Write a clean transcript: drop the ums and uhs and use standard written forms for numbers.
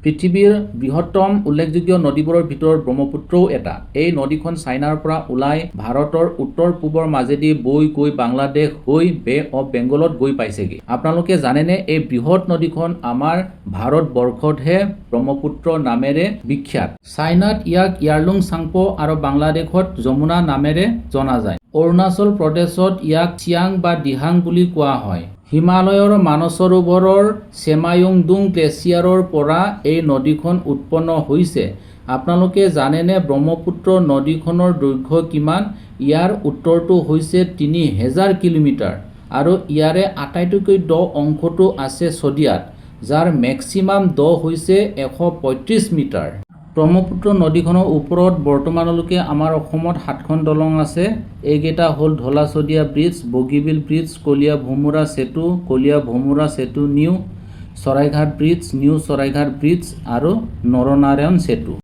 পৃথিৱীৰ বৃহত্তম উল্লেখযোগ্য নদীবোৰৰ ভিতৰত ব্ৰহ্মপুত্ৰও এটা। এই নদীখন চাইনাৰ পৰা ওলাই ভাৰতৰ উত্তৰ পূবৰ মাজেদি বৈ গৈ বাংলাদেশ হৈ বে অফ বেংগলত গৈ পাইছেগৈ। আপোনালোকে জানেনে এই বৃহৎ নদীখন আমাৰ ভাৰতবৰ্ষতহে ব্ৰহ্মপুত্ৰ নামেৰে বিখ্যাত। চাইনাত ইয়াক ইয়াৰলুং চাংপো আৰু বাংলাদেশত যমুনা নামেৰে জনা যায়। অৰুণাচল প্ৰদেশত ইয়াক চিয়াং বা দিহাং বুলি কোৱা হয়। হিমালয়ৰ মানসৰোবৰৰ চেমায়ুংডুং গ্লেচিয়াৰৰ পৰা এই নদীখন উৎপন্ন হৈছে। আপোনালোকে জানেনে ব্ৰহ্মপুত্ৰ নদীখনৰ দৈৰ্ঘ্য কিমান? ইয়াৰ উত্তৰটো হৈছে 3000 কিলোমিটাৰ আৰু ইয়াৰে আটাইতকৈ দ অংশটো আছে শদিয়াত, যাৰ মেক্সিমাম দ হৈছে 135 মিটাৰ। ব্ৰহ্মপুত্ৰ নদীখনৰ ওপৰত বৰ্তমানলৈকে আমাৰ অসমত 7খন দলং আছে। এইকেইটা হ'ল ঢলা শদিয়া ব্ৰিজ, বগীবিল ব্ৰিজ, কলীয়া ভোমোৰা সেতু, কলীয়া ভোমোৰা সেতু new, Saraighat bridge, new Saraighat bridge আৰু নৰনাৰায়ণ সেতু।